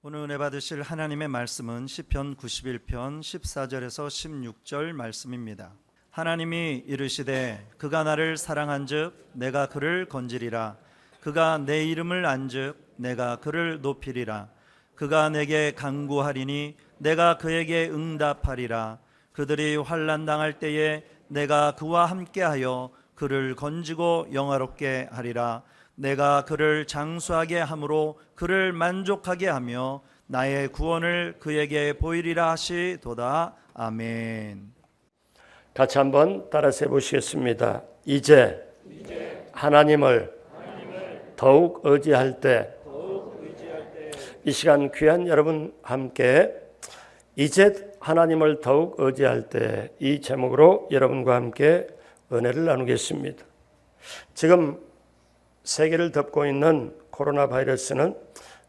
오늘 은혜 받으실 하나님의 말씀은 시편 91편 14절에서 16절 말씀입니다. 하나님이 이르시되 그가 나를 사랑한즉 내가 그를 건지리라. 그가 내 이름을 안즉 내가 그를 높이리라. 그가 내게 간구하리니 내가 그에게 응답하리라. 그들이 환난 당할 때에 내가 그와 함께하여 그를 건지고 영화롭게 하리라. 내가 그를 장수하게 함으로 그를 만족하게 하며 나의 구원을 그에게 보이리라 하시도다. 아멘. 같이 한번 따라서 해보시겠습니다. 이제 하나님을 더욱 의지할 때, 이 시간 귀한 여러분 함께 이제 하나님을 더욱 의지할 때, 이 제목으로 여러분과 함께 은혜를 나누겠습니다. 지금 세계를 덮고 있는 코로나 바이러스는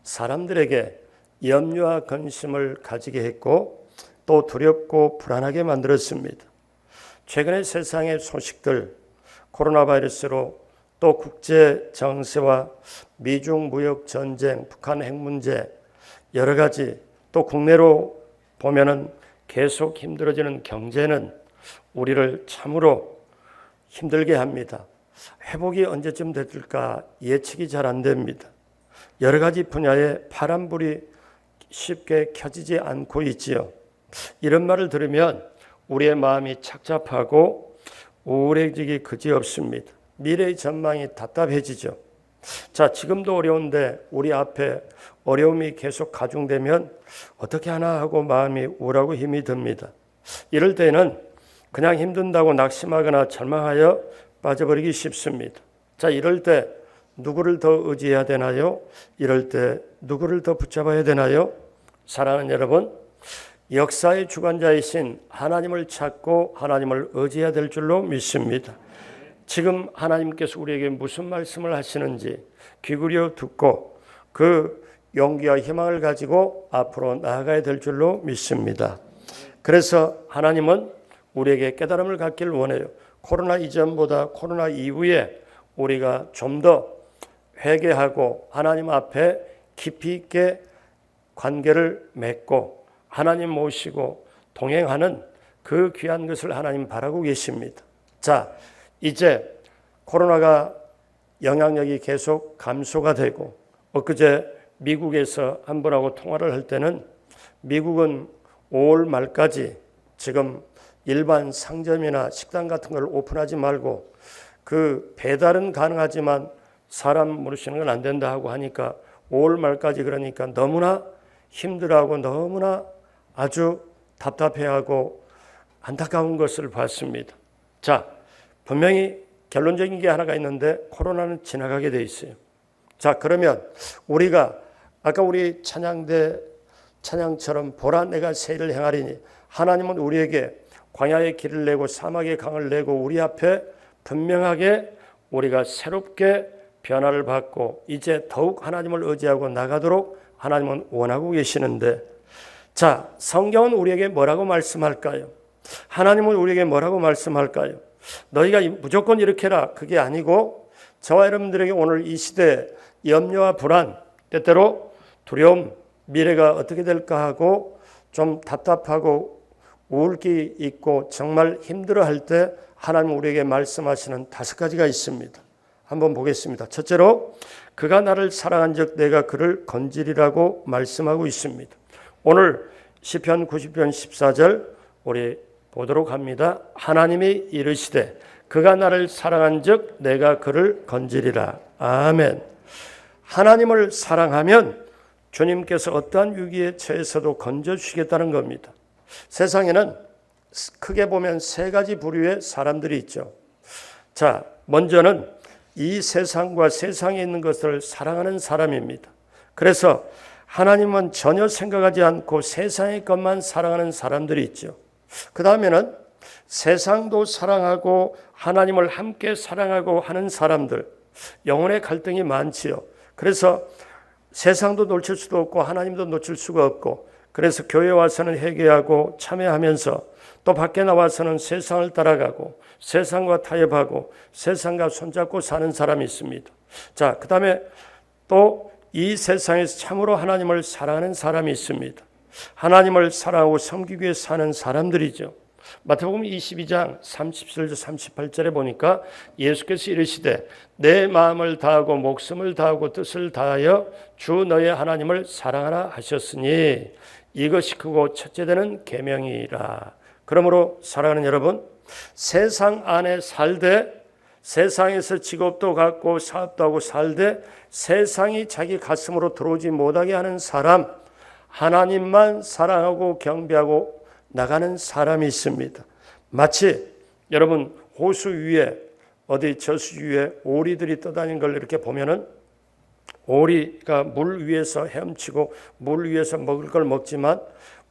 사람들에게 염려와 근심을 가지게 했고 또 두렵고 불안하게 만들었습니다. 최근의 세상의 소식들, 코로나 바이러스로 또 국제 정세와 미중 무역 전쟁, 북한 핵 문제, 여러 가지, 또 국내로 보면은 계속 힘들어지는 경제는 우리를 참으로 힘들게 합니다. 회복이 언제쯤 될까 예측이 잘 안 됩니다. 여러 가지 분야에 파란불이 쉽게 켜지지 않고 있지요. 이런 말을 들으면 우리의 마음이 착잡하고 우울해지기 그지없습니다. 미래의 전망이 답답해지죠. 자, 지금도 어려운데 우리 앞에 어려움이 계속 가중되면 어떻게 하나 하고 마음이 우울하고 힘이 듭니다. 이럴 때는 그냥 힘든다고 낙심하거나 절망하여 빠져버리기 쉽습니다. 자, 이럴 때 누구를 더 의지해야 되나요? 이럴 때 누구를 더 붙잡아야 되나요? 사랑하는 여러분, 역사의 주관자이신 하나님을 찾고 하나님을 의지해야 될 줄로 믿습니다. 지금 하나님께서 우리에게 무슨 말씀을 하시는지 귀 기울여 듣고 그 용기와 희망을 가지고 앞으로 나아가야 될 줄로 믿습니다. 그래서 하나님은 우리에게 깨달음을 갖기를 원해요. 코로나 이전보다 코로나 이후에 우리가 좀 더 회개하고 하나님 앞에 깊이 있게 관계를 맺고 하나님 모시고 동행하는 그 귀한 것을 하나님 바라고 계십니다. 자, 이제 코로나가 영향력이 계속 감소가 되고 엊그제 미국에서 한 분하고 통화를 할 때는 미국은 5월 말까지 지금 일반 상점이나 식당 같은 걸 오픈하지 말고 그 배달은 가능하지만 사람 모시는 건 안 된다 하고 하니까 5월 말까지, 그러니까 너무나 힘들어하고 너무나 아주 답답해하고 안타까운 것을 봤습니다. 자, 분명히 결론적인 게 하나가 있는데 코로나는 지나가게 돼 있어요. 자, 그러면 우리가 아까 우리 찬양처럼 보라 내가 새 일을 행하리니, 하나님은 우리에게 광야의 길을 내고 사막의 강을 내고 우리 앞에 분명하게 우리가 새롭게 변화를 받고 이제 더욱 하나님을 의지하고 나가도록 하나님은 원하고 계시는데, 자, 성경은 우리에게 뭐라고 말씀할까요? 하나님은 우리에게 뭐라고 말씀할까요? 너희가 무조건 이렇게 해라, 그게 아니고 저와 여러분들에게 오늘 이 시대 염려와 불안, 때때로 두려움, 미래가 어떻게 될까 하고 좀 답답하고 우울기 있고 정말 힘들어할 때 하나님 우리에게 말씀하시는 5가지가 있습니다. 한번 보겠습니다. 첫째로 그가 나를 사랑한즉 내가 그를 건지리라고 말씀하고 있습니다. 오늘 시편 90편 14절 우리 보도록 합니다. 하나님이 이르시되 그가 나를 사랑한즉 내가 그를 건지리라. 아멘. 하나님을 사랑하면 주님께서 어떠한 위기에 처해서도 건져주시겠다는 겁니다. 세상에는 크게 보면 3가지 부류의 사람들이 있죠. 자, 먼저는 이 세상과 세상에 있는 것을 사랑하는 사람입니다. 그래서 하나님은 전혀 생각하지 않고 세상의 것만 사랑하는 사람들이 있죠. 그 다음에는 세상도 사랑하고 하나님을 함께 사랑하고 하는 사람들, 영혼의 갈등이 많지요. 그래서 세상도 놓칠 수도 없고 하나님도 놓칠 수가 없고, 그래서 교회 와서는 회개하고 참회하면서 또 밖에 나와서는 세상을 따라가고 세상과 타협하고 세상과 손잡고 사는 사람이 있습니다. 자, 그 다음에 또 이 세상에서 참으로 하나님을 사랑하는 사람이 있습니다. 하나님을 사랑하고 섬기기 위해 사는 사람들이죠. 마태복음 22장 37절 38절에 보니까 예수께서 이르시되 내 마음을 다하고 목숨을 다하고 뜻을 다하여 주 너의 하나님을 사랑하라 하셨으니 이것이 크고 첫째 되는 계명이라. 그러므로 사랑하는 여러분, 세상 안에 살되 세상에서 직업도 갖고 사업도 하고 살되 세상이 자기 가슴으로 들어오지 못하게 하는 사람, 하나님만 사랑하고 경배하고 나가는 사람이 있습니다. 마치 여러분 호수 위에 어디 저수 위에 오리들이 떠다니는 걸 이렇게 보면은 오리가 물 위에서 헤엄치고 물 위에서 먹을 걸 먹지만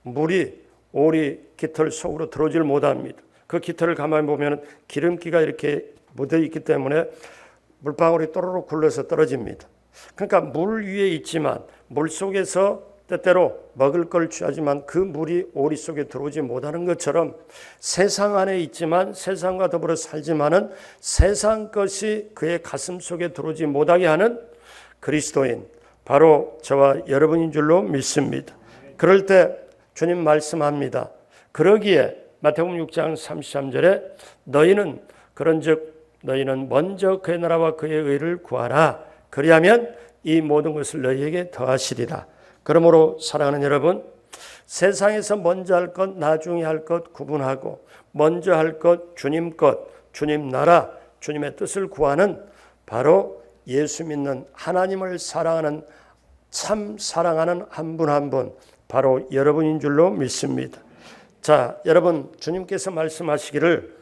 물이 오리 깃털 속으로 들어오질 못합니다. 그 깃털을 가만히 보면 기름기가 이렇게 묻어 있기 때문에 물방울이 또르륵 굴러서 떨어집니다. 그러니까 물 위에 있지만 물 속에서 때때로 먹을 걸 취하지만 그 물이 오리 속에 들어오지 못하는 것처럼 세상 안에 있지만 세상과 더불어 살지만은 세상 것이 그의 가슴 속에 들어오지 못하게 하는 그리스도인, 바로 저와 여러분인 줄로 믿습니다. 그럴 때 주님 말씀합니다. 그러기에 마태복음 6장 33절에 너희는 그런즉 너희는 먼저 그의 나라와 그의 의를 구하라. 그리하면 이 모든 것을 너희에게 더하시리라. 그러므로 사랑하는 여러분, 세상에서 먼저 할 것, 나중에 할 것 구분하고 먼저 할 것, 주님 것, 주님 나라, 주님의 뜻을 구하는 바로 예수 믿는 하나님을 사랑하는 참 사랑하는 한 분 한 분, 바로 여러분인 줄로 믿습니다. 자, 여러분, 주님께서 말씀하시기를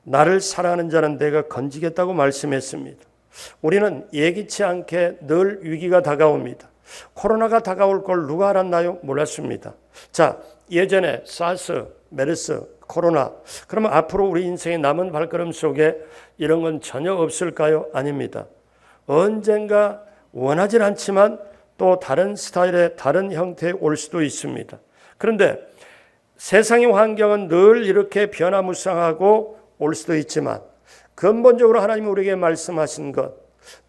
나를 사랑하는 자는 내가 건지겠다고 말씀했습니다. 우리는 예기치 않게 늘 위기가 다가옵니다. 코로나가 다가올 걸 누가 알았나요? 몰랐습니다. 자, 예전에 사스, 메르스, 코로나, 그러면 앞으로 우리 인생의 남은 발걸음 속에 이런 건 전혀 없을까요? 아닙니다. 언젠가 원하진 않지만 또 다른 스타일의 다른 형태에 올 수도 있습니다. 그런데 세상의 환경은 늘 이렇게 변화무쌍하고 올 수도 있지만 근본적으로 하나님이 우리에게 말씀하신 것,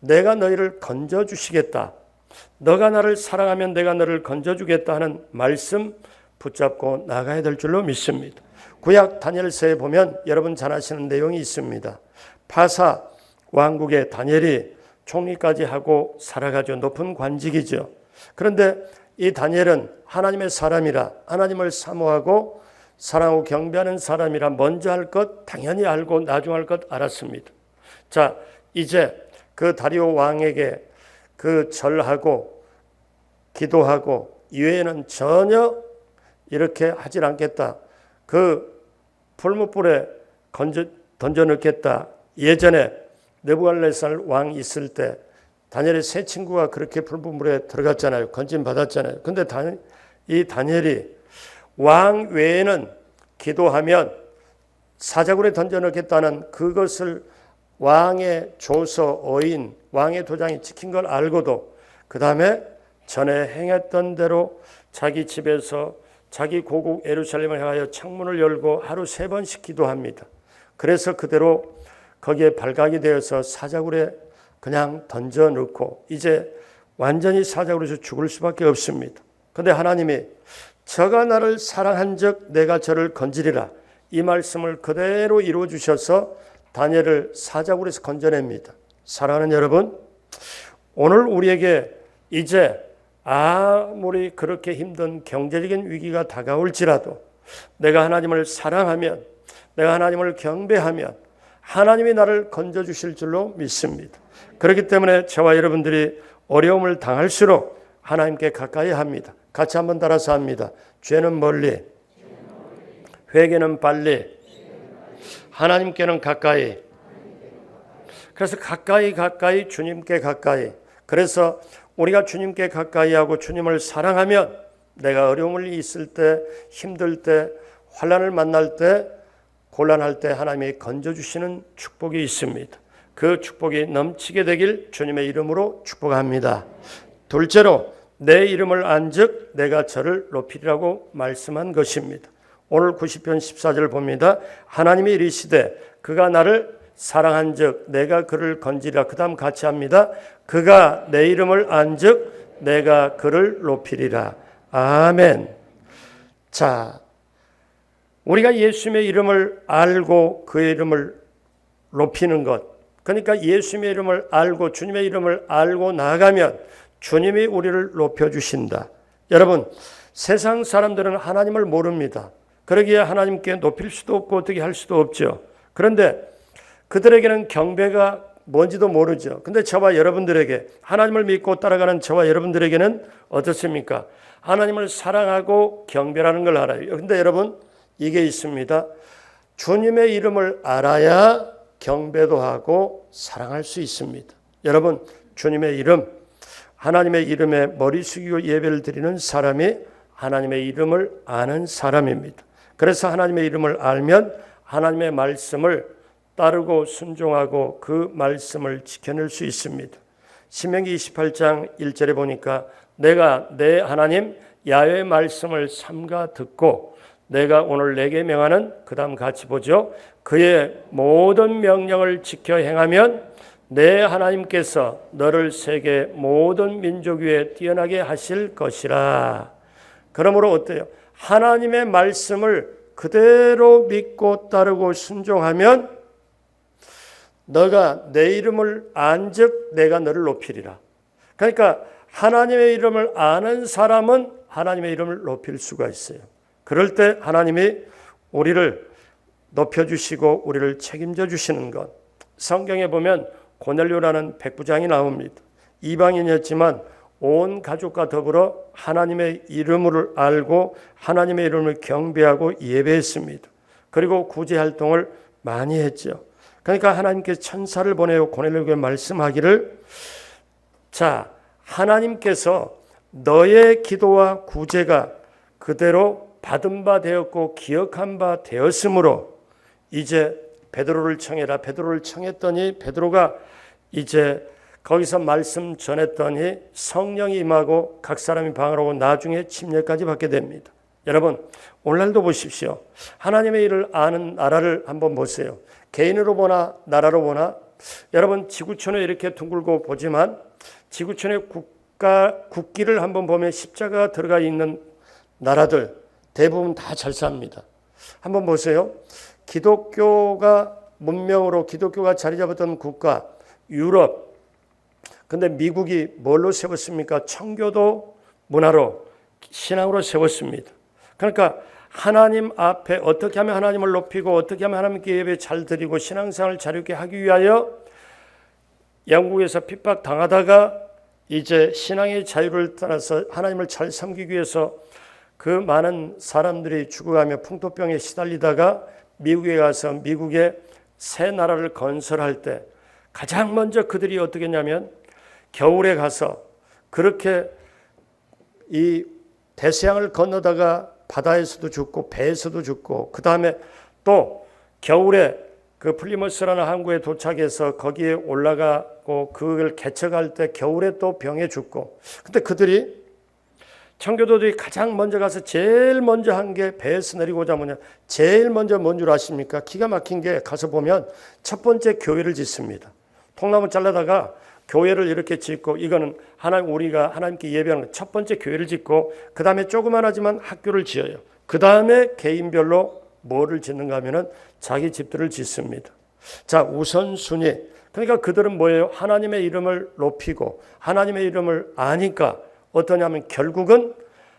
내가 너희를 건져주시겠다, 너가 나를 사랑하면 내가 너를 건져주겠다 하는 말씀 붙잡고 나가야 될 줄로 믿습니다. 구약 다니엘서에 보면 여러분 잘 아시는 내용이 있습니다. 파사 왕국의 다니엘이 총리까지 하고 살아가죠. 높은 관직이죠. 그런데 이 다니엘은 하나님의 사람이라 하나님을 사모하고 사랑하고 경배하는 사람이라 먼저 할 것 당연히 알고 나중 할 것 알았습니다. 자, 이제 그 다리오 왕에게 그 절하고 기도하고 이외에는 전혀 이렇게 하질 않겠다. 그 풀무불에 던져 넣겠다. 예전에 느부갓네살 왕 있을 때 다니엘의 세 친구가 그렇게 풀무불에 들어갔잖아요. 건진 받았잖아요. 근데 이 다니엘이 왕 외에는 기도하면 사자굴에 던져 넣겠다는 그것을 왕의 조서, 어인, 왕의 도장이 찍힌 걸 알고도 그 다음에 전에 행했던 대로 자기 집에서 자기 고국 예루살렘을 향하여 창문을 열고 하루 3번씩 기도합니다. 그래서 그대로 거기에 발각이 되어서 사자굴에 그냥 던져 넣고 이제 완전히 사자굴에서 죽을 수밖에 없습니다. 그런데 하나님이 저가 나를 사랑한 적 내가 저를 건지리라, 이 말씀을 그대로 이루어 주셔서 다니엘을 사자굴에서 건져냅니다. 사랑하는 여러분, 오늘 우리에게 이제 아무리 그렇게 힘든 경제적인 위기가 다가올지라도 내가 하나님을 사랑하면, 내가 하나님을 경배하면 하나님이 나를 건져주실 줄로 믿습니다. 그렇기 때문에 저와 여러분들이 어려움을 당할수록 하나님께 가까이 합니다. 같이 한번 따라서 합니다. 죄는 멀리, 회개는 빨리, 하나님께는 가까이. 그래서 가까이 주님께 가까이. 그래서 우리가 주님께 가까이 하고 주님을 사랑하면 내가 어려움을 있을 때, 힘들 때, 환난을 만날 때, 곤란할 때 하나님이 건져주시는 축복이 있습니다. 그 축복이 넘치게 되길 주님의 이름으로 축복합니다. 둘째로 내 이름을 안즉 내가 저를 높이리라고 말씀한 것입니다. 오늘 90편 14절 봅니다. 하나님이 이르시되 그가 나를 사랑한즉 내가 그를 건지리라. 그 다음 같이 합니다. 그가 내 이름을 안즉 내가 그를 높이리라. 아멘. 자, 우리가 예수님의 이름을 알고 그의 이름을 높이는 것, 그러니까 예수님의 이름을 알고 주님의 이름을 알고 나아가면 주님이 우리를 높여주신다. 여러분, 세상 사람들은 하나님을 모릅니다. 그러기에 하나님께 높일 수도 없고 어떻게 할 수도 없죠. 그런데 그들에게는 경배가 뭔지도 모르죠. 근데 저와 여러분들에게, 하나님을 믿고 따라가는 저와 여러분들에게는 어떻습니까? 하나님을 사랑하고 경배라는 걸 알아요. 그런데 여러분, 이게 있습니다. 주님의 이름을 알아야 경배도 하고 사랑할 수 있습니다. 여러분, 주님의 이름, 하나님의 이름에 머리 숙이고 예배를 드리는 사람이 하나님의 이름을 아는 사람입니다. 그래서 하나님의 이름을 알면 하나님의 말씀을 따르고 순종하고 그 말씀을 지켜낼 수 있습니다. 신명기 28장 1절에 보니까 내가 내 하나님 야훼의 말씀을 삼가 듣고 내가 오늘 내게 명하는, 그 다음 같이 보죠. 그의 모든 명령을 지켜 행하면 내 하나님께서 너를 세계 모든 민족 위에 뛰어나게 하실 것이라. 그러므로 어때요? 하나님의 말씀을 그대로 믿고 따르고 순종하면 너가 내 이름을 안즉 내가 너를 높이리라. 그러니까 하나님의 이름을 아는 사람은 하나님의 이름을 높일 수가 있어요. 그럴 때 하나님이 우리를 높여주시고 우리를 책임져 주시는 것. 성경에 보면 고넬료라는 백부장이 나옵니다. 이방인이었지만 온 가족과 더불어 하나님의 이름을 알고 하나님의 이름을 경배하고 예배했습니다. 그리고 구제 활동을 많이 했죠. 그러니까 하나님께서 천사를 보내어 고넬료에게 말씀하기를, 자, 하나님께서 너의 기도와 구제가 그대로 받은 바 되었고 기억한 바 되었으므로 이제 베드로를 청해라. 베드로를 청했더니 베드로가 이제 거기서 말씀 전했더니 성령이 임하고 각 사람이 방을 오고 나중에 침례까지 받게 됩니다. 여러분, 오늘날도 보십시오. 하나님의 일을 아는 나라를 한번 보세요. 개인으로 보나 나라로 보나, 여러분 지구촌에 이렇게 둥글고 보지만 지구촌의 국기를 한번 보면 십자가가 들어가 있는 나라들 대부분 다 잘 삽니다. 한번 보세요. 기독교가 문명으로 기독교가 자리 잡았던 국가 유럽, 근데 미국이 뭘로 세웠습니까? 청교도 문화로 신앙으로 세웠습니다. 그러니까 하나님 앞에 어떻게 하면 하나님을 높이고 어떻게 하면 하나님께 예배 잘 드리고 신앙생활을 자유롭게 하기 위하여 영국에서 핍박당하다가 이제 신앙의 자유를 따라서 하나님을 잘 섬기기 위해서 그 많은 사람들이 죽어가며 풍토병에 시달리다가 미국에 가서 미국의 새 나라를 건설할 때 가장 먼저 그들이 어떻게 했냐면 겨울에 가서 그렇게 이 대서양을 건너다가 바다에서도 죽고 배에서도 죽고, 그 다음에 또 겨울에 그 플리머스라는 항구에 도착해서 거기에 올라가고 그걸 개척할 때 겨울에 또 병에 죽고. 근데 그들이 청교도들이 가장 먼저 가서 제일 먼저 한 게 배에서 내리고자 뭐냐, 제일 먼저 뭔 줄 아십니까? 기가 막힌 게 가서 보면 첫 번째 교회를 짓습니다. 통나무 잘라다가 교회를 이렇게 짓고, 이거는 하나님, 우리가 하나님께 예배하는 첫 번째 교회를 짓고, 그 다음에 조그만하지만 학교를 지어요. 그 다음에 개인별로 뭐를 짓는가 하면은 자기 집들을 짓습니다. 자, 우선순위. 그러니까 그들은 뭐예요? 하나님의 이름을 높이고 하나님의 이름을 아니까 어떠냐면 결국은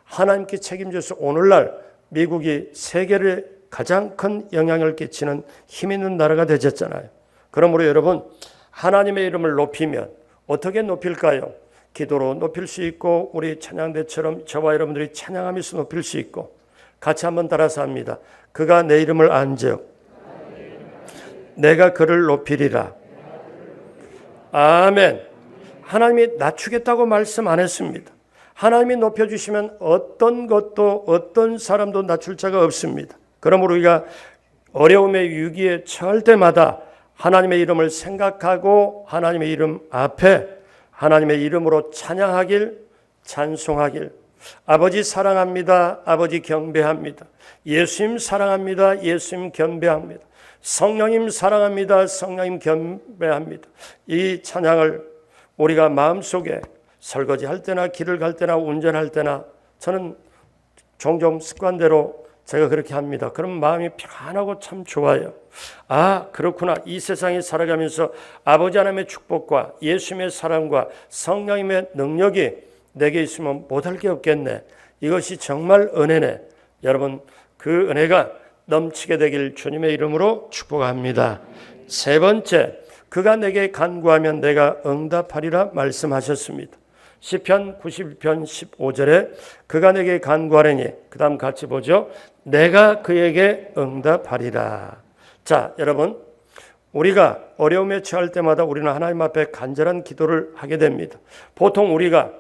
하나님께 책임져서 오늘날 미국이 세계를 가장 큰 영향을 끼치는 힘 있는 나라가 되셨잖아요. 그러므로 여러분, 하나님의 이름을 높이면 어떻게 높일까요? 기도로 높일 수 있고 우리 찬양대처럼 저와 여러분들이 찬양하면서 높일 수 있고, 같이 한번 따라서 합니다. 그가 내 이름을 안즉 내가 그를 높이리라. 아멘. 하나님이 낮추겠다고 말씀 안 했습니다. 하나님이 높여주시면 어떤 것도 어떤 사람도 낮출 자가 없습니다. 그러므로 우리가 어려움의 위기에 처할 때마다 하나님의 이름을 생각하고 하나님의 이름 앞에 하나님의 이름으로 찬양하길 찬송하길. 아버지 사랑합니다. 아버지 경배합니다. 예수님 사랑합니다. 예수님 경배합니다. 성령님 사랑합니다. 성령님 경배합니다. 이 찬양을 우리가 마음속에 설거지할 때나 길을 갈 때나 운전할 때나 저는 종종 습관대로 제가 그렇게 합니다. 그럼 마음이 편하고 참 좋아요. 아, 그렇구나. 이 세상에 살아가면서 아버지 하나님의 축복과 예수님의 사랑과 성령님의 능력이 내게 있으면 못할 게 없겠네. 이것이 정말 은혜네. 여러분, 그 은혜가 넘치게 되길 주님의 이름으로 축복합니다. 세 번째, 그가 내게 간구하면 내가 응답하리라 말씀하셨습니다. 시편 91편 15절에 그가 내게 간구하려니, 그 다음 같이 보죠. 내가 그에게 응답하리라. 자, 여러분, 우리가 어려움에 처할 때마다 우리는 하나님 앞에 간절한 기도를 하게 됩니다. 보통 우리가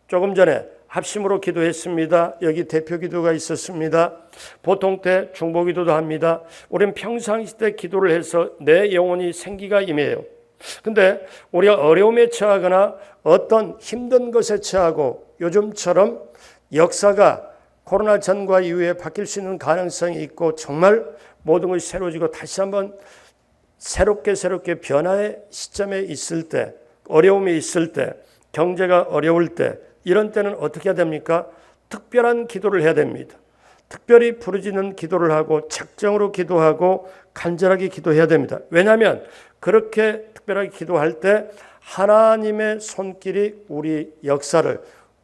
조금 전에 합심으로 기도했습니다. 여기 대표 기도가 있었습니다. 보통 때 중보 기도도 합니다. 우리는 평상시 때 기도를 해서 내 영혼이 생기가 임해요. 근데 우리가 어려움에 처하거나 어떤 힘든 것에 처하고 요즘처럼 역사가 코로나 전과 이후에 바뀔 수 있는 가능성이 있고 정말 모든 것이 새로워지고 다시 한번 새롭게 변화의 시점에 있을 때, 어려움이 있을 때, 경제가 어려울 때, 이런 때는 어떻게 해야 됩니까? 특별한 기도를 해야 됩니다. 특별히 부르짖는 기도를 하고 작정으로 기도하고 간절하게 기도해야 됩니다. 왜냐하면 그렇게 특별하게 기도할 때 하나님의 손길이 우리 역사를,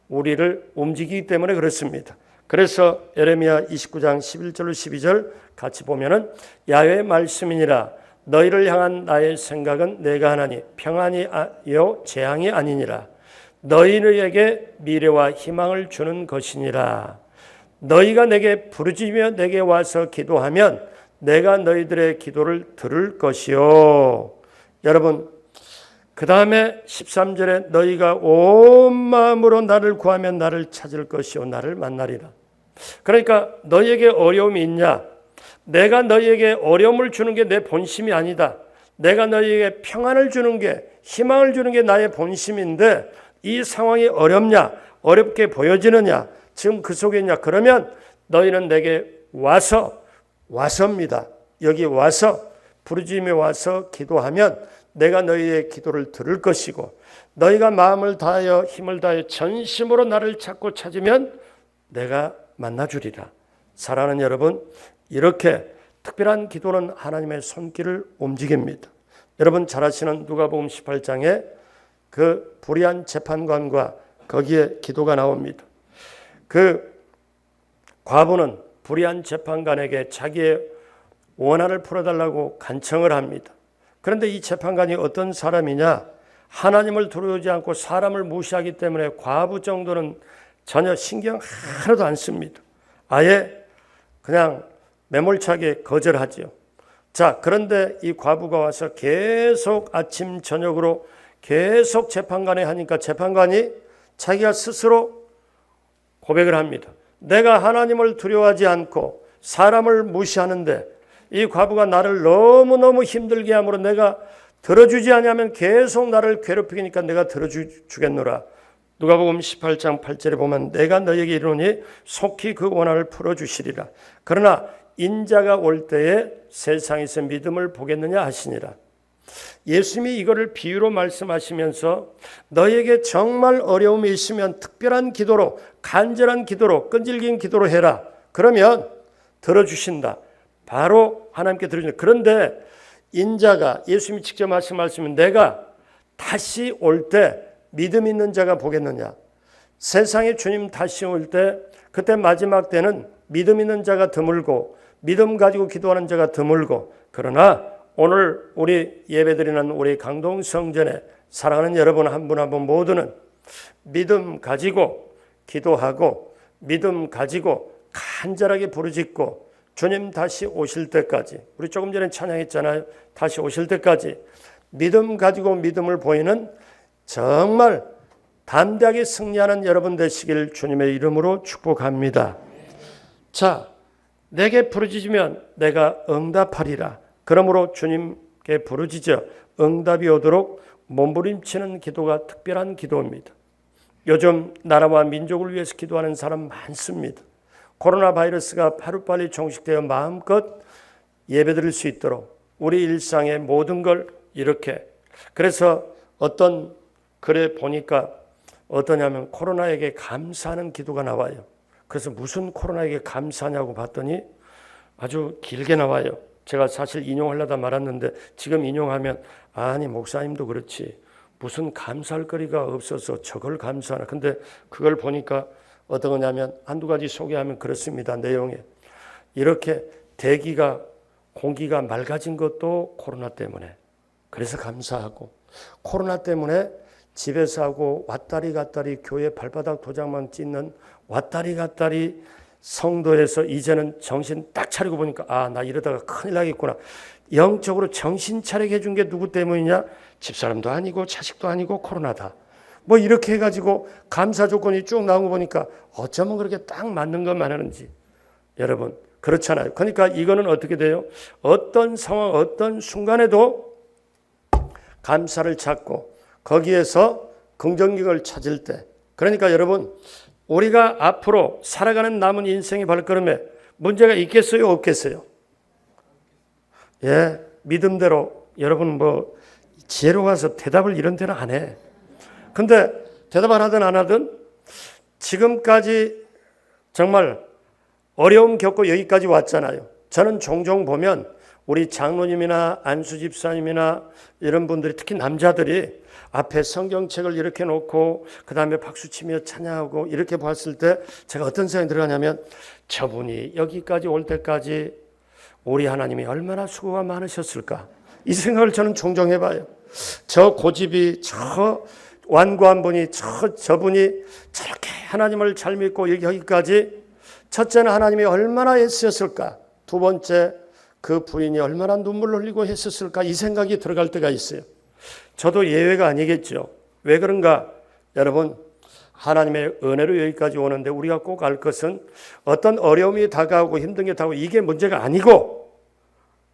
우리를 움직이기 때문에 그렇습니다. 그래서 예레미야 29장 11절로 12절 같이 보면은 야훼의 말씀이니라 너희를 향한 나의 생각은 내가 하나니 평안이요 재앙이 아니니라 너희에게 미래와 희망을 주는 것이니라. 너희가 내게 부르짖으며 내게 와서 기도하면 내가 너희들의 기도를 들을 것이요. 여러분, 그 다음에 13절에 너희가 온 마음으로 나를 구하면 나를 찾을 것이요 나를 만나리라. 그러니까 너희에게 어려움이 있냐? 내가 너희에게 어려움을 주는 게 내 본심이 아니다. 내가 너희에게 평안을 주는 게, 희망을 주는 게 나의 본심인데 이 상황이 어렵냐? 어렵게 보여지느냐? 지금 그 속에 있냐? 그러면 너희는 내게 와서입니다. 여기 와서 부르짖으며 와서 기도하면 내가 너희의 기도를 들을 것이고 너희가 마음을 다하여 힘을 다하여 전심으로 나를 찾고 찾으면 내가 만나주리라. 사랑하는 여러분, 이렇게 특별한 기도는 하나님의 손길을 움직입니다. 여러분 잘 아시는 누가복음 18장에 그 불의한 재판관과 거기에 기도가 나옵니다. 그 과부는 불의한 재판관에게 자기의 원한을 풀어달라고 간청을 합니다. 그런데 이 재판관이 어떤 사람이냐? 하나님을 두려워하지 않고 사람을 무시하기 때문에 과부 정도는 전혀 신경 하나도 안 씁니다. 아예 그냥 매몰차게 거절하지요. 자, 그런데 이 과부가 와서 계속 아침 저녁으로 계속 재판관에 하니까 재판관이 자기가 스스로 고백을 합니다. 내가 하나님을 두려워하지 않고 사람을 무시하는데 이 과부가 나를 너무너무 힘들게 함으로 내가 들어주지 않으면 계속 나를 괴롭히니까 내가 들어주겠노라. 누가복음 18장 8절에 보면 내가 너에게 이르노니 속히 그 원한을 풀어주시리라. 그러나 인자가 올 때에 세상에서 믿음을 보겠느냐 하시니라. 예수님이 이거를 비유로 말씀하시면서 너에게 정말 어려움이 있으면 특별한 기도로, 간절한 기도로, 끈질긴 기도로 해라. 그러면 들어주신다. 바로 하나님께 들어주신다. 그런데 인자가, 예수님이 직접 말씀하시면 내가 다시 올 때 믿음 있는 자가 보겠느냐. 세상에 주님 다시 올 때 그때 마지막 때는 믿음 있는 자가 드물고 믿음 가지고 기도하는 자가 드물고 그러나 오늘 우리 예배드리는 우리 강동성전에 사랑하는 여러분 한 분 한 분 모두는 믿음 가지고 기도하고 믿음 가지고 간절하게 부르짖고 주님 다시 오실 때까지, 우리 조금 전에 찬양했잖아요. 다시 오실 때까지 믿음 가지고 믿음을 보이는 정말 담대하게 승리하는 여러분 되시길 주님의 이름으로 축복합니다. 자, 내게 부르짖으면 내가 응답하리라. 그러므로 주님께 부르짖어 응답이 오도록 몸부림치는 기도가 특별한 기도입니다. 요즘 나라와 민족을 위해서 기도하는 사람 많습니다. 코로나 바이러스가 하루빨리 종식되어 마음껏 예배드릴 수 있도록 우리 일상의 모든 걸 이렇게, 그래서 어떤 글에 보니까 어떠냐면 코로나에게 감사하는 기도가 나와요. 그래서 무슨 코로나에게 감사하냐고 봤더니 아주 길게 나와요. 제가 사실 인용하려다 말았는데 지금 인용하면 아니 목사님도 그렇지 무슨 감사할 거리가 없어서 저걸 감사하나. 근데 그걸 보니까 어떤 거냐면 한두 가지 소개하면 그렇습니다. 내용에 이렇게 대기가 공기가 맑아진 것도 코로나 때문에, 그래서 감사하고, 코로나 때문에 집에서 하고 왔다리 갔다리 교회 발바닥 도장만 찍는 왔다리 갔다리 성도에서 이제는 정신 딱 차리고 보니까 아, 나 이러다가 큰일 나겠구나. 영적으로 정신 차리게 해준 게 누구 때문이냐? 집사람도 아니고 자식도 아니고 코로나다. 뭐 이렇게 해가지고 감사 조건이 쭉 나온 거 보니까 어쩌면 그렇게 딱 맞는 것만 하는지. 여러분 그렇잖아요. 그러니까 이거는 어떻게 돼요? 어떤 상황 어떤 순간에도 감사를 찾고 거기에서 긍정력을 찾을 때, 그러니까 여러분 우리가 앞으로 살아가는 남은 인생의 발걸음에 문제가 있겠어요 없겠어요? 예, 믿음대로 여러분 뭐 지혜로 가서 대답을 이런 데는 안 해. 근데 대답을 하든 안 하든 지금까지 정말 어려움 겪고 여기까지 왔잖아요. 저는 종종 보면 우리 장로님이나 안수 집사님이나 이런 분들이, 특히 남자들이 앞에 성경책을 이렇게 놓고 그 다음에 박수치며 찬양하고 이렇게 봤을 때 제가 어떤 생각이 들어가냐면 저분이 여기까지 올 때까지 우리 하나님이 얼마나 수고가 많으셨을까, 이 생각을 저는 종종 해봐요. 저 고집이, 저 완고한 분이, 저분이 저렇게 하나님을 잘 믿고 여기까지, 첫째는 하나님이 얼마나 애쓰셨을까, 두 번째 그 부인이 얼마나 눈물 흘리고 했었을까, 이 생각이 들어갈 때가 있어요. 저도 예외가 아니겠죠. 왜 그런가? 여러분 하나님의 은혜로 여기까지 오는데 우리가 꼭 알 것은 어떤 어려움이 다가오고 힘든 게 다가오고 이게 문제가 아니고,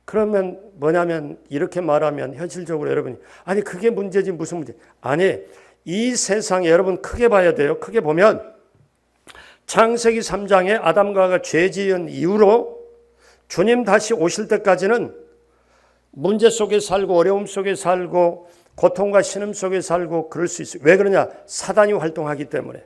그러면 뭐냐면 이렇게 말하면 현실적으로 여러분이 아니 그게 문제지 무슨 문제, 아니 이 세상에 여러분 크게 봐야 돼요. 크게 보면 창세기 3장에 아담과 하와가 죄 지은 이후로 주님 다시 오실 때까지는 문제 속에 살고 어려움 속에 살고 고통과 신음 속에 살고 그럴 수 있어요. 왜 그러냐? 사단이 활동하기 때문에.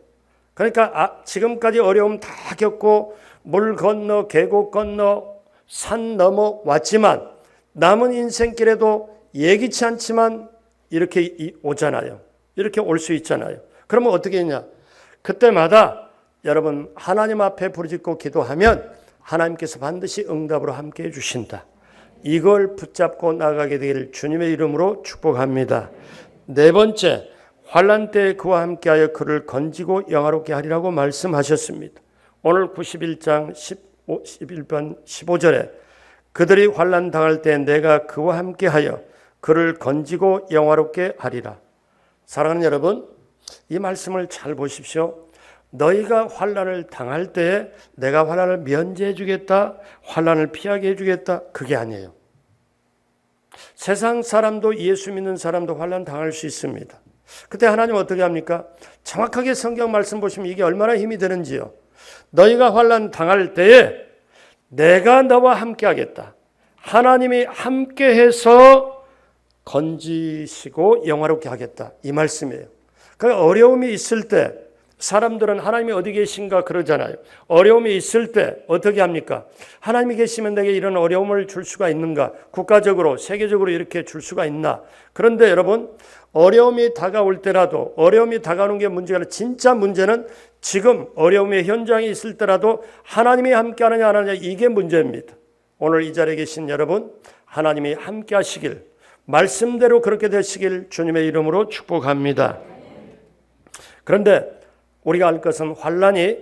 그러니까 지금까지 어려움 다 겪고 물 건너 계곡 건너 산 넘어 왔지만 남은 인생길에도 예기치 않지만 이렇게 오잖아요. 이렇게 올 수 있잖아요. 그러면 어떻게 했냐? 그때마다 여러분 하나님 앞에 부르짖고 기도하면 하나님께서 반드시 응답으로 함께해 주신다. 이걸 붙잡고 나가게 되기를 주님의 이름으로 축복합니다. 네 번째, 환난 때 그와 함께하여 그를 건지고 영화롭게 하리라고 말씀하셨습니다. 오늘 91장 11번 15절에 그들이 환난 당할 때 내가 그와 함께하여 그를 건지고 영화롭게 하리라. 사랑하는 여러분, 이 말씀을 잘 보십시오. 너희가 환난을 당할 때에 내가 환난을 면제해 주겠다, 환난을 피하게 해 주겠다, 그게 아니에요. 세상 사람도 예수 믿는 사람도 환난 당할 수 있습니다. 그때 하나님 어떻게 합니까? 정확하게 성경 말씀 보시면 이게 얼마나 힘이 되는지요. 너희가 환난 당할 때에 내가 너와 함께 하겠다. 하나님이 함께해서 건지시고 영화롭게 하겠다, 이 말씀이에요. 그러니까 어려움이 있을 때 사람들은 하나님이 어디 계신가 그러잖아요. 어려움이 있을 때 어떻게 합니까? 하나님이 계시면 내게 이런 어려움을 줄 수가 있는가? 국가적으로 세계적으로 이렇게 줄 수가 있나? 그런데 여러분 어려움이 다가올 때라도, 어려움이 다가오는 게 문제가 아니라 진짜 문제는 지금 어려움의 현장에 있을 때라도 하나님이 함께하느냐 안 하느냐, 이게 문제입니다. 오늘 이 자리에 계신 여러분 하나님이 함께 하시길, 말씀대로 그렇게 되시길 주님의 이름으로 축복합니다. 그런데 우리가 알 것은 환난이,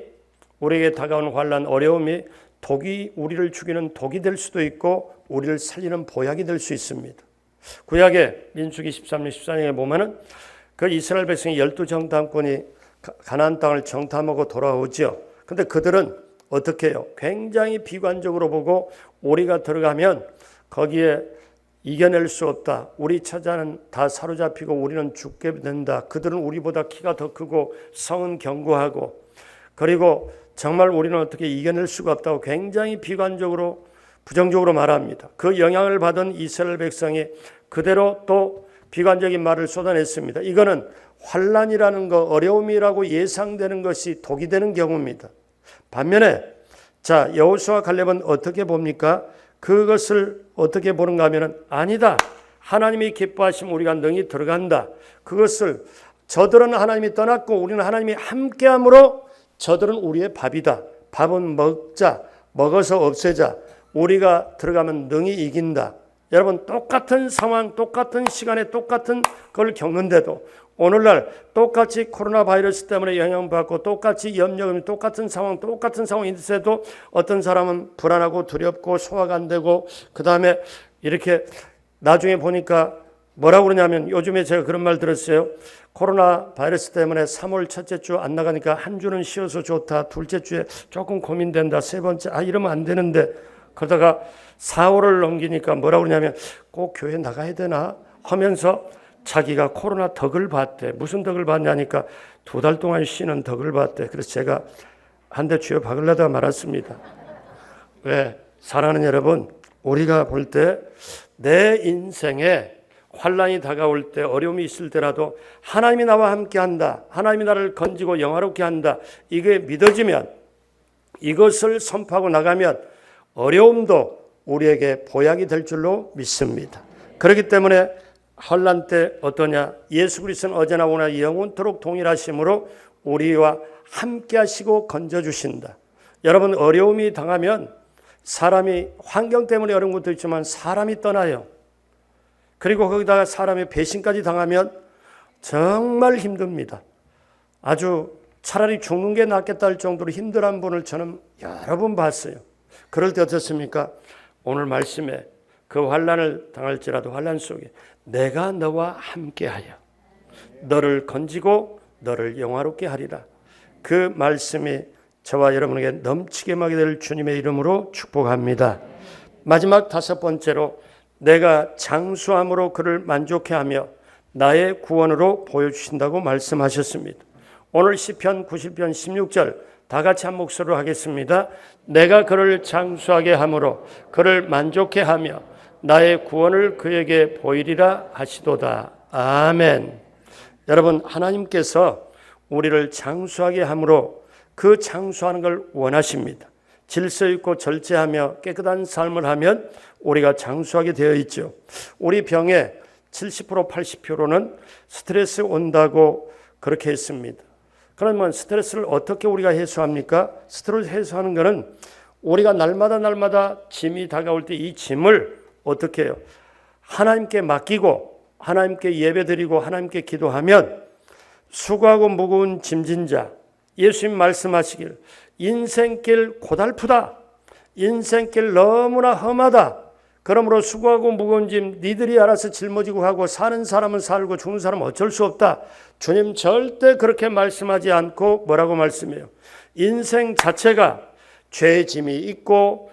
우리에게 다가오는 환난, 어려움이 독이 우리를 죽이는 독이 될 수도 있고 우리를 살리는 보약이 될 수 있습니다. 구약의 민수기 13년 14장에 보면은 그 이스라엘 백성이 12정탐꾼이 가나안 땅을 정탐하고 돌아오죠. 근데 그들은 어떻게 해요? 굉장히 비관적으로 보고 우리가 들어가면 거기에 이겨낼 수 없다. 우리 처자는 다 사로잡히고 우리는 죽게 된다. 그들은 우리보다 키가 더 크고 성은 견고하고, 그리고 정말 우리는 어떻게 이겨낼 수가 없다고 굉장히 비관적으로 부정적으로 말합니다. 그 영향을 받은 이스라엘 백성이 그대로 또 비관적인 말을 쏟아냈습니다. 이거는 환난이라는 거, 어려움이라고 예상되는 것이 독이 되는 경우입니다. 반면에 자, 여호수아 갈렙은 어떻게 봅니까? 그것을 어떻게 보는가 하면은 아니다. 하나님이 기뻐하시면 우리가 능히 들어간다. 그것을 저들은 하나님이 떠났고 우리는 하나님이 함께함으로 저들은 우리의 밥이다. 밥은 먹자. 먹어서 없애자. 우리가 들어가면 능히 이긴다. 여러분, 똑같은 상황, 똑같은 시간에 똑같은 걸 겪는데도 오늘날 똑같이 코로나 바이러스 때문에 영향받고 똑같이 염려감이 똑같은 상황인데도 어떤 사람은 불안하고 두렵고 소화가 안 되고, 그 다음에 이렇게 나중에 보니까 뭐라고 그러냐면, 요즘에 제가 그런 말 들었어요. 코로나 바이러스 때문에 3월 첫째 주 안 나가니까 한 주는 쉬어서 좋다. 둘째 주에 조금 고민된다. 세 번째 이러면 안 되는데, 그러다가 4월을 넘기니까 뭐라고 그러냐면 꼭 교회 나가야 되나 하면서 자기가 코로나 덕을 봤대. 무슨 덕을 봤냐니까 2달 동안 쉬는 덕을 봤대. 그래서 제가 한 대 쥐어 박으려다가 말았습니다. 왜? 사랑하는 여러분, 우리가 볼 때 내 인생에 환난이 다가올 때, 어려움이 있을 때라도 하나님이 나와 함께한다. 하나님이 나를 건지고 영화롭게 한다. 이게 믿어지면, 이것을 선포하고 나가면 어려움도 우리에게 보약이 될 줄로 믿습니다. 그렇기 때문에 환난 때 어떠냐? 예수 그리스도는 어제나 오늘 영원토록 동일하심으로 우리와 함께 하시고 건져주신다. 여러분, 어려움이 당하면 사람이, 환경 때문에 어려운 것도 있지만 사람이 떠나요. 그리고 거기다가 사람의 배신까지 당하면 정말 힘듭니다. 아주 차라리 죽는 게 낫겠다 할 정도로 힘들어한 분을 저는 여러 번 봤어요. 그럴 때 어떻습니까? 오늘 말씀에 그 환난을 당할지라도 환난 속에 내가 너와 함께하여 너를 건지고 너를 영화롭게 하리라. 그 말씀이 저와 여러분에게 넘치게 임하게 될 주님의 이름으로 축복합니다. 마지막 5번째로, 내가 장수함으로 그를 만족해 하며 나의 구원으로 보여주신다고 말씀하셨습니다. 오늘 시편 90편 16절 다 같이 한 목소리로 하겠습니다. 내가 그를 장수하게 함으로 그를 만족해 하며 나의 구원을 그에게 보이리라 하시도다. 아멘. 여러분, 하나님께서 우리를 장수하게 함으로 그 장수하는 걸 원하십니다. 질서 있고 절제하며 깨끗한 삶을 하면 우리가 장수하게 되어 있죠. 우리 병의 70% 80%는 스트레스 온다고 그렇게 했습니다. 그러면 스트레스를 어떻게 우리가 해소합니까? 스트레스 해소하는 것은 우리가 날마다 짐이 다가올 때 이 짐을 어떻게 해요? 하나님께 맡기고 하나님께 예배드리고 하나님께 기도하면 수고하고 무거운 짐진 자, 예수님 말씀하시길 인생길 고달프다. 인생길 너무나 험하다. 그러므로 수고하고 무거운 짐 니들이 알아서 짊어지고 하고 사는 사람은 살고 죽는 사람은 어쩔 수 없다. 주님 절대 그렇게 말씀하지 않고 뭐라고 말씀해요? 인생 자체가 죄의 짐이 있고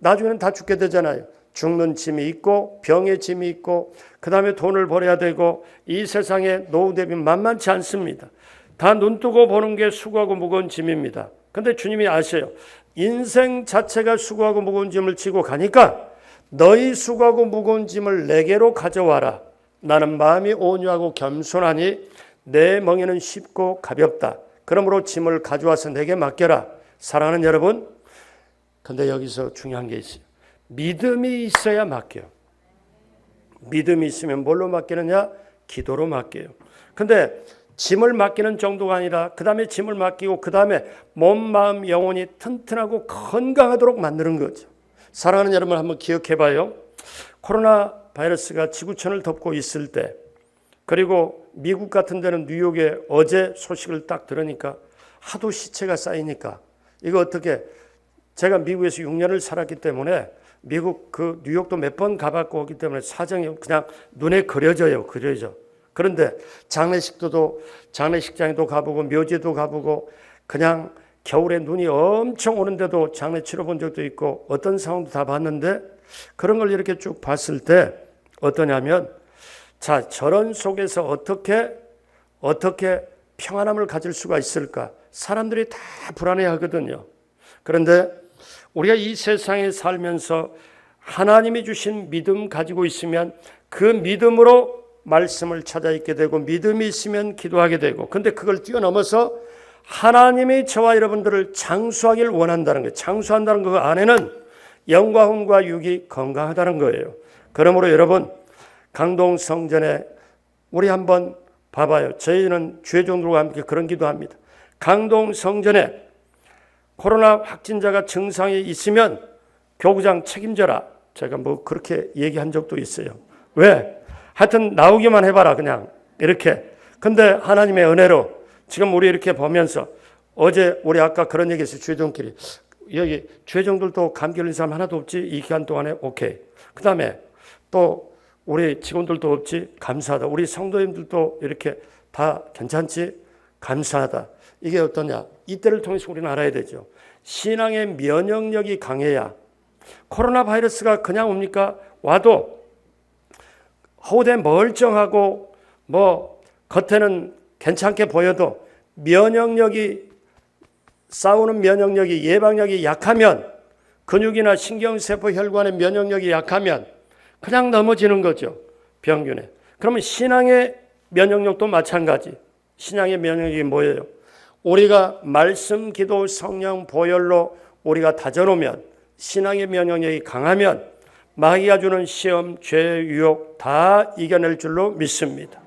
나중에는 다 죽게 되잖아요. 죽는 짐이 있고 병의 짐이 있고 그 다음에 돈을 벌어야 되고 이 세상에 노후 대비 만만치 않습니다. 다 눈뜨고 보는 게 수고하고 무거운 짐입니다. 근데 주님이 아셔요. 인생 자체가 수고하고 무거운 짐을 지고 가니까 너희 수고하고 무거운 짐을 내게로 가져와라. 나는 마음이 온유하고 겸손하니 내 멍에는 쉽고 가볍다. 그러므로 짐을 가져와서 내게 맡겨라. 사랑하는 여러분, 근데 여기서 중요한 게 있어요. 믿음이 있어야 맡겨요. 믿음이 있으면 뭘로 맡기느냐? 기도로 맡겨요. 근데 짐을 맡기는 정도가 아니라 그 다음에 짐을 맡기고 그 다음에 몸, 마음, 영혼이 튼튼하고 건강하도록 만드는 거죠. 사랑하는 여러분, 한번 기억해 봐요. 코로나 바이러스가 지구촌을 덮고 있을 때, 그리고 미국 같은 데는 뉴욕에 어제 소식을 딱 들으니까 하도 시체가 쌓이니까 이거 어떻게, 제가 미국에서 6년을 살았기 때문에 미국 그 뉴욕도 몇 번 가봤고 오기 때문에 사정이 그냥 눈에 그려져요. 그런데 장례식장에도 가보고 묘지에도 가보고 그냥 겨울에 눈이 엄청 오는데도 장례 치러 본 적도 있고 어떤 상황도 다 봤는데 그런 걸 이렇게 쭉 봤을 때 어떠냐면, 자, 저런 속에서 어떻게 평안함을 가질 수가 있을까? 사람들이 다 불안해 하거든요. 그런데 우리가 이 세상에 살면서 하나님이 주신 믿음 가지고 있으면 그 믿음으로 말씀을 찾아 읽게 되고, 믿음이 있으면 기도하게 되고, 근데 그걸 뛰어넘어서 하나님이 저와 여러분들을 장수하길 원한다는 거예요. 장수한다는 그 안에는 영과 혼과 육이 건강하다는 거예요. 그러므로 여러분, 강동 성전에 우리 한번 봐봐요. 저희는 주의종들과 함께 그런 기도합니다. 강동 성전에 코로나 확진자가 증상이 있으면 교구장 책임져라. 제가 뭐 그렇게 얘기한 적도 있어요. 왜? 하여튼 나오기만 해봐라 그냥 이렇게. 근데 하나님의 은혜로 지금 우리 이렇게 보면서, 어제 우리 아까 그런 얘기했어요. 주회종끼리 여기 주회종들도 감기 걸린 사람 하나도 없지 이 기간 동안에. 오케이. 그 다음에 또 우리 직원들도 없지 감사하다. 우리 성도님들도 이렇게 다 괜찮지 감사하다. 이게 어떠냐? 이때를 통해서 우리는 알아야 되죠. 신앙의 면역력이 강해야. 코로나 바이러스가 그냥 옵니까? 와도 허우대 멀쩡하고 뭐 겉에는 괜찮게 보여도 면역력이, 싸우는 면역력이, 예방력이 약하면, 근육이나 신경세포 혈관의 면역력이 약하면 그냥 넘어지는 거죠. 병균에. 그러면 신앙의 면역력도 마찬가지. 신앙의 면역력이 뭐예요? 우리가 말씀, 기도, 성령, 보혈로 우리가 다져놓으면, 신앙의 면역력이 강하면 마귀가 주는 시험, 죄, 유혹 다 이겨낼 줄로 믿습니다.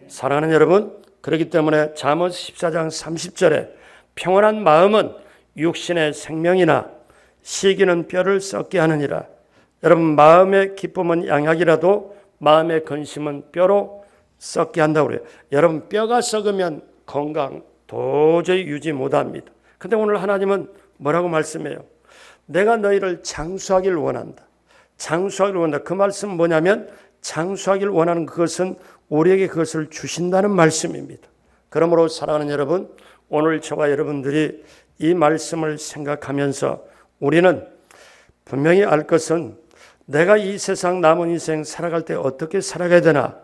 사랑하는 여러분, 그렇기 때문에 잠언 14장 30절에 평안한 마음은 육신의 생명이나 시기는 뼈를 썩게 하느니라. 여러분, 마음의 기쁨은 양약이라도 마음의 근심은 뼈로 썩게 한다고 그래요. 여러분, 뼈가 썩으면 건강 도저히 유지 못합니다. 근데 오늘 하나님은 뭐라고 말씀해요? 내가 너희를 장수하길 원한다. 장수하길 원한다. 그 말씀은 뭐냐면, 장수하길 원하는 그것은 우리에게 그것을 주신다는 말씀입니다. 그러므로 사랑하는 여러분, 오늘 저와 여러분들이 이 말씀을 생각하면서 우리는 분명히 알 것은, 내가 이 세상 남은 인생 살아갈 때 어떻게 살아가야 되나?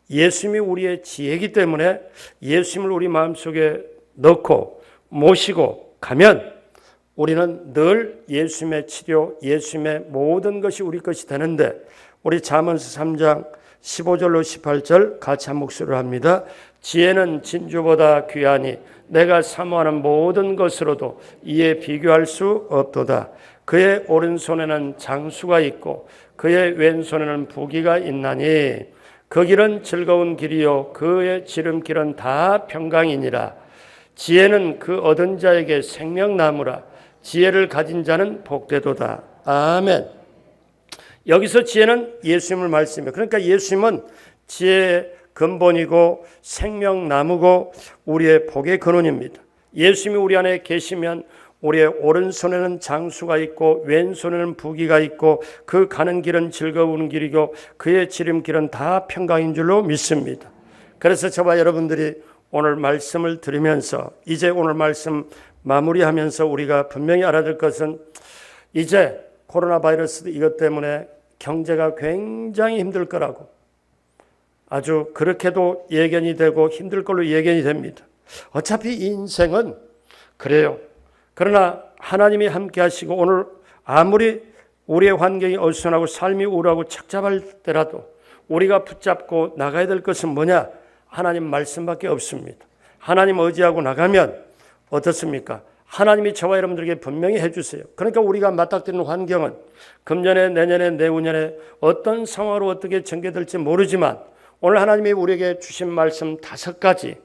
예수님이 우리의 지혜이기 때문에 예수님을 우리 마음속에 넣고 모시고 가면 우리는 늘 예수님의 치료, 예수님의 모든 것이 우리 것이 되는데, 우리 잠언서 3장 15절로 18절 같이 한 목소리로 합니다. 지혜는 진주보다 귀하니 내가 사모하는 모든 것으로도 이에 비교할 수 없도다. 그의 오른손에는 장수가 있고 그의 왼손에는 부귀가 있나니 그 길은 즐거운 길이요 그의 지름길은 다 평강이니라. 지혜는 그 얻은 자에게 생명나무라. 지혜를 가진 자는 복되도다. 아멘. 여기서 지혜는 예수님을 말씀해요. 그러니까 예수님은 지혜의 근본이고 생명나무고 우리의 복의 근원입니다. 예수님이 우리 안에 계시면 우리의 오른손에는 장수가 있고 왼손에는 부귀가 있고 그 가는 길은 즐거운 길이고 그의 지름길은 다 평강인 줄로 믿습니다. 그래서 저와 여러분들이 오늘 말씀을 들으면서, 이제 오늘 말씀 마무리하면서 우리가 분명히 알아야 될 것은, 이제 코로나 바이러스 이것 때문에 경제가 굉장히 힘들 거라고, 아주 그렇게도 예견이 되고 힘들 걸로 예견이 됩니다. 어차피 이 인생은 그래요. 그러나 하나님이 함께 하시고 오늘 아무리 우리의 환경이 어수선하고 삶이 우울하고 착잡할 때라도 우리가 붙잡고 나가야 될 것은 뭐냐? 하나님 말씀밖에 없습니다. 하나님 의지하고 나가면 어떻습니까? 하나님이 저와 여러분들에게 분명히 해주세요. 그러니까 우리가 맞닥뜨리는 환경은 금년에, 내년에, 내후년에 어떤 상황으로 어떻게 전개될지 모르지만 오늘 하나님이 우리에게 주신 말씀 5가지,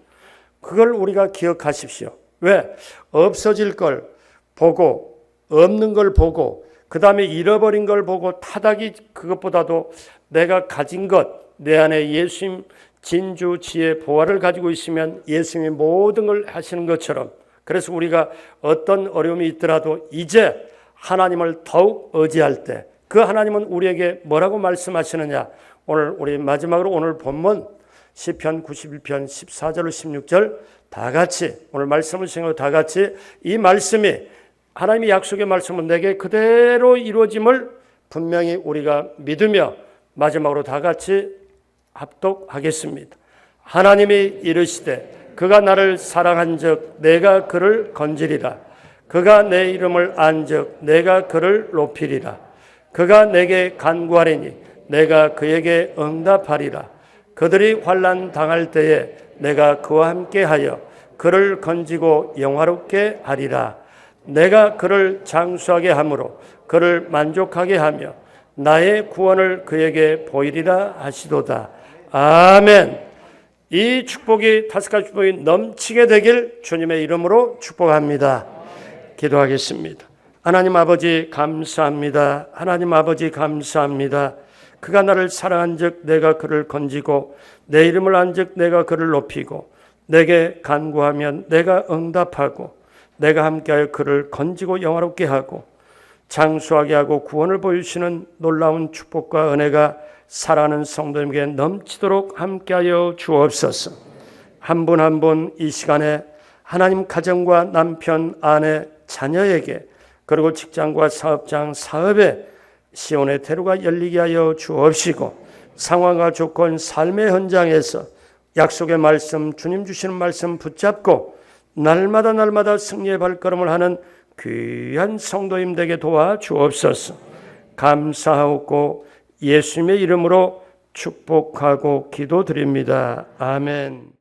그걸 우리가 기억하십시오. 왜? 없어질 걸 보고, 없는 걸 보고, 그 다음에 잃어버린 걸 보고 타닥이, 그것보다도 내가 가진 것, 내 안에 예수님 진주 지혜 보화를 가지고 있으면 예수님이 모든 걸 하시는 것처럼, 그래서 우리가 어떤 어려움이 있더라도 이제 하나님을 더욱 의지할 때 그 하나님은 우리에게 뭐라고 말씀하시느냐? 오늘 우리 마지막으로 오늘 본문 시편 91편 14절로 16절 다 같이 오늘 말씀을 생각하고 다 같이 이 말씀이, 하나님의 약속의 말씀은 내게 그대로 이루어짐을 분명히 우리가 믿으며 마지막으로 다 같이 합독하겠습니다. 하나님이 이르시되 그가 나를 사랑한즉 내가 그를 건지리라. 그가 내 이름을 안즉 내가 그를 높이리라. 그가 내게 간구하리니 내가 그에게 응답하리라. 그들이 환난 당할 때에 내가 그와 함께하여 그를 건지고 영화롭게 하리라. 내가 그를 장수하게 함으로 그를 만족하게 하며 나의 구원을 그에게 보이리라 하시도다. 아멘. 이 축복이 5가지 축복이 넘치게 되길 주님의 이름으로 축복합니다. 기도하겠습니다. 하나님 아버지 감사합니다. 하나님 아버지 감사합니다. 그가 나를 사랑한즉 내가 그를 건지고 내 이름을 안즉 내가 그를 높이고 내게 간구하면 내가 응답하고 내가 함께하여 그를 건지고 영화롭게 하고 장수하게 하고 구원을 보여주시는 놀라운 축복과 은혜가 사랑하는 성도님에게 넘치도록 함께하여 주옵소서. 한 분 한 분 이 시간에 하나님 가정과 남편, 아내, 자녀에게 그리고 직장과 사업장, 사업에 시온의 대로가 열리게 하여 주옵시고 상황과 조건, 삶의 현장에서 약속의 말씀, 주님 주시는 말씀 붙잡고 날마다 승리의 발걸음을 하는 귀한 성도님 되게 도와주옵소서. 감사하고 예수님의 이름으로 축복하고 기도드립니다. 아멘.